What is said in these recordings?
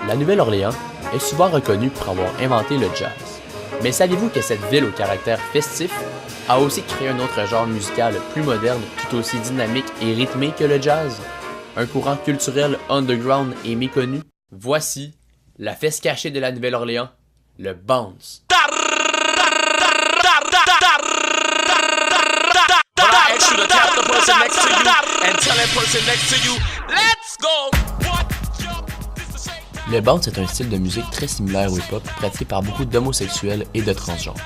La Nouvelle-Orléans est souvent reconnue pour avoir inventé le jazz. Mais saviez-vous que cette ville au caractère festif a aussi créé un autre genre musical plus moderne, tout aussi dynamique et rythmé que le jazz? Un courant culturel underground et méconnu? Voici la fesse cachée de la Nouvelle-Orléans, le bounce. Le bounce est un style de musique très similaire au hip-hop pratiqué par beaucoup d'homosexuels et de transgenres.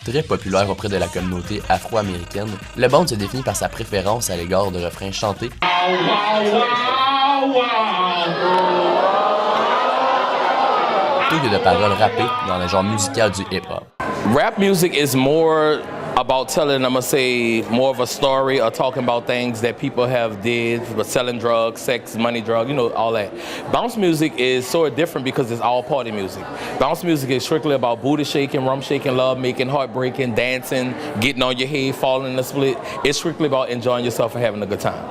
Très populaire auprès de la communauté afro-américaine, le bounce se définit par sa préférence à l'égard de refrains chantés plutôt que de paroles rappées dans le genre musical du hip-hop. Rap music is more about telling, I'm gonna say, more of a story or talking about things that people have did, but selling drugs, sex, money, drug, you know, all that. Bounce music is sort of different because it's all party music. Bounce music is strictly about booty shaking, rum shaking, love making, heartbreaking, dancing, getting on your head, falling in the split. It's strictly about enjoying yourself and having a good time.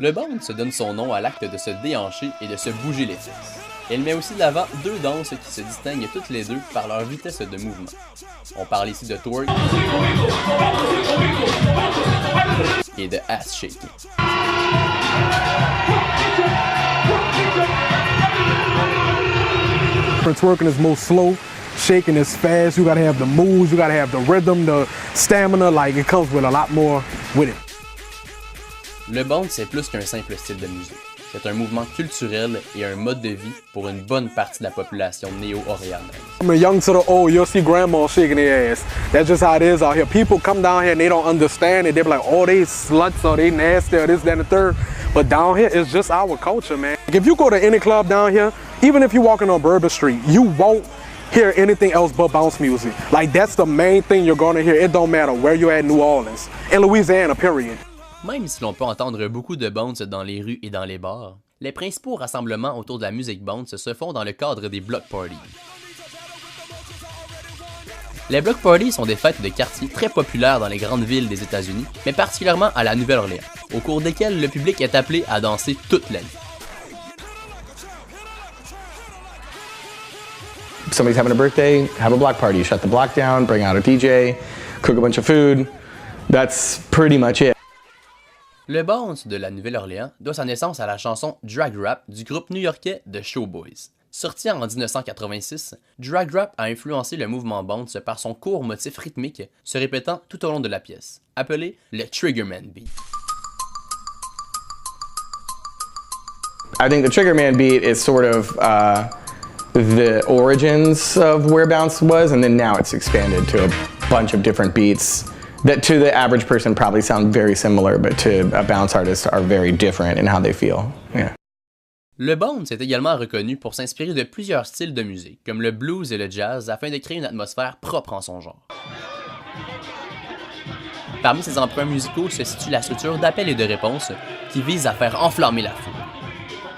Le bounce se donne son nom à l'acte de se déhancher et de se bouger les fesses. Elle met aussi de l'avant deux danses qui se distinguent toutes les deux par leur vitesse de mouvement. On parle ici de twerk et de ass shaking. Twerking is more slow, shaking is fast. You gotta have the moves, you gotta have the rhythm, the stamina. Like it comes with a lot more with it. Le bounce c'est plus qu'un simple style de musique. C'est un mouvement culturel et un mode de vie pour une bonne partie de la population néo-orléanaise. From the young to the old, you'll see grandma shaking their ass. That's just how it is out here. People come down here and they don't understand it. They're like, oh, they sluts or they nasty or this, that, and the third. But down here, it's just our culture, man. If you go to any club down here, even if you're walking on Bourbon Street, you won't hear anything else but bounce music. Like, that's the main thing you're gonna hear. It don't matter where you're at in New Orleans. In Louisiana, period. Même si l'on peut entendre beaucoup de bounce dans les rues et dans les bars, les principaux rassemblements autour de la musique bounce se font dans le cadre des block parties. Les block parties sont des fêtes de quartier très populaires dans les grandes villes des États-Unis, mais particulièrement à la Nouvelle-Orléans, au cours desquelles le public est appelé à danser toute la nuit. Somebody's having a birthday, have a block party, shut the block down, bring out a DJ, cook a bunch of food. That's pretty much it. Le bounce de la Nouvelle-Orléans doit sa naissance à la chanson Drag Rap du groupe new-yorkais The Showboys. Sorti en 1986, Drag Rap a influencé le mouvement bounce par son court motif rythmique se répétant tout au long de la pièce, appelé le Triggerman Beat. I think the Triggerman beat is sort of the origins of where bounce was, and then now it's expanded to a bunch of different beats that to the average person probably sound very similar, but to a bounce artist are very different in how they feel. Yeah. Le bounce est également reconnu pour s'inspirer de plusieurs styles de musique, comme le blues et le jazz, afin de créer une atmosphère propre en son genre. Parmi ces emprunts musicaux se situe la structure d'appel et de réponse qui vise à faire enflammer la foule.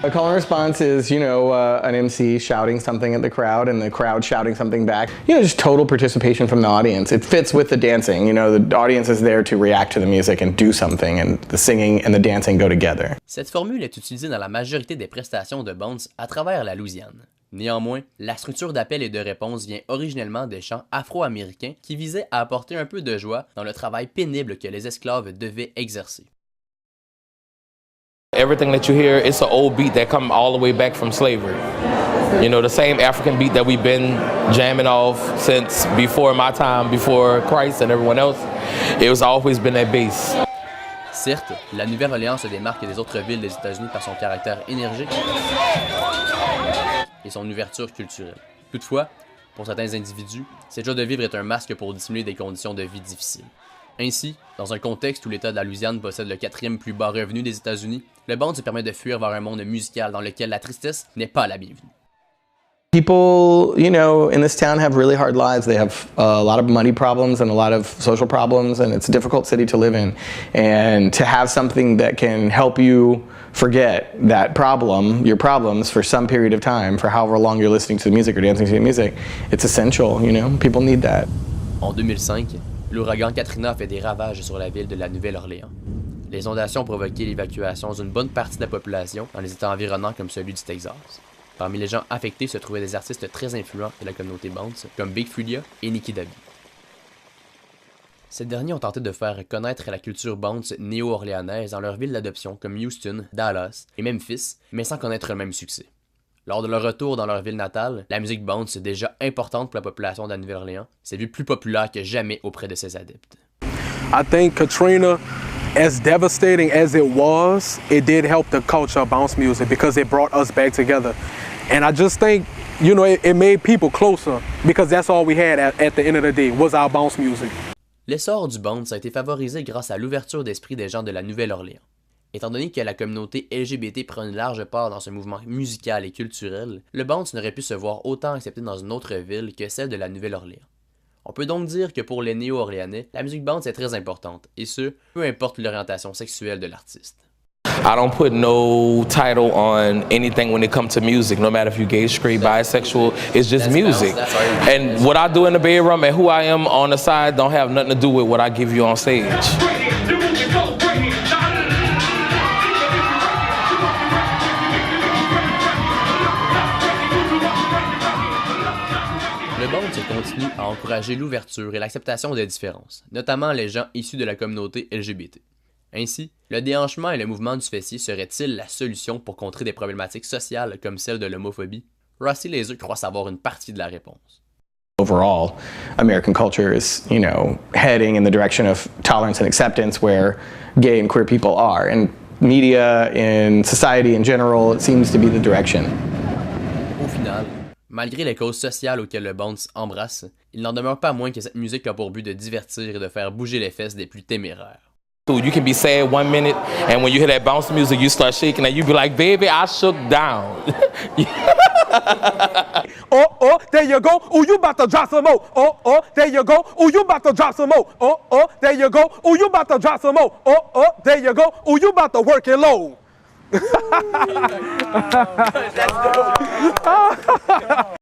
A call and response is, an MC shouting something at the crowd and the crowd shouting something back. Just total participation from the audience. It fits with the dancing. The audience is there to react to the music and do something, and the singing and the dancing go together. Cette formule est utilisée dans la majorité des prestations de bounce à travers la Louisiane. Néanmoins, la structure d'appel et de réponse vient originellement des chants afro-américains qui visaient à apporter un peu de joie dans le travail pénible que les esclaves devaient exercer. Everything that you hear, it's an old beat that come all the way back from slavery. The same African beat that we've been jamming off since before my time, before Christ and everyone else. It was always been that bass. Certes, la Nouvelle-Orléans se démarque des autres villes des États-Unis par son caractère énergique et son ouverture culturelle. Toutefois, pour certains individus, cette joie de vivre est un masque pour dissimuler des conditions de vie difficiles. Ainsi, dans un contexte où l'État de la Louisiane possède le 4e plus bas revenu des États-Unis, le bounce se permet de fuir vers un monde musical dans lequel la tristesse n'est pas la bienvenue. People, in this town have really hard lives. They have a lot of money problems and a lot of social problems, and it's a difficult city to live in. And to have something that can help you forget that problem, your problems, for some period of time, for however long you're listening to the music or dancing to the music, it's essential, People need that. En 2005, l'ouragan Katrina a fait des ravages sur la ville de la Nouvelle-Orléans. Les inondations ont provoqué l'évacuation d'une bonne partie de la population dans les États environnants comme celui du Texas. Parmi les gens affectés se trouvaient des artistes très influents de la communauté bounce, comme Big Freedia et Nicky Dabi. Ces derniers ont tenté de faire connaître la culture bounce néo-orléanaise dans leurs villes d'adoption comme Houston, Dallas et Memphis, mais sans connaître le même succès. Lors de leur retour dans leur ville natale, la musique bounce, déjà importante pour la population de la Nouvelle-Orléans, s'est vue plus populaire que jamais auprès de ses adeptes. I think Katrina, as devastating as it was, it did help the culture of bounce music because it brought us back together. And I just think, you know, it made people closer because that's all we had at the end of the day was our bounce music. L'essor du bounce a été favorisé grâce à l'ouverture d'esprit des gens de la Nouvelle-Orléans. Étant donné que la communauté LGBT prend une large part dans ce mouvement musical et culturel, le bounce n'aurait pu se voir autant accepté dans une autre ville que celle de la Nouvelle-Orléans. On peut donc dire que pour les néo-orléanais, la musique bounce est très importante, et ce, peu importe l'orientation sexuelle de l'artiste. I don't put no title on anything when it comes to music, no matter if you're gay, straight, bisexual, it's just music. And what I do in the bedroom and who I am on the side don't have nothing to do with what I give you on stage. Le bounce continue à encourager l'ouverture et l'acceptation des différences, notamment les gens issus de la communauté LGBT. Ainsi, le déhanchement et le mouvement du fessier seraient-ils la solution pour contrer des problématiques sociales comme celle de l'homophobie? Rossi Laser croit savoir une partie de la réponse. Overall, American culture is, heading in the direction of tolerance and acceptance where gay and queer people are. And media, in society in general, it seems to be the direction. Au final, malgré les causes sociales auxquelles le bounce embrasse, il n'en demeure pas moins que cette musique a pour but de divertir et de faire bouger les fesses des plus téméraires. You can be sad 1 minute, and when you hear that bounce music, you start shaking, and you be like, baby, I shook down. Oh, there you go. Oh, you about to drop some more. Oh, there you go. Oh, you about to drop some more. Oh, there you go. Oh, you about to drop some more. Oh, there you go. Oh, you about to work it low.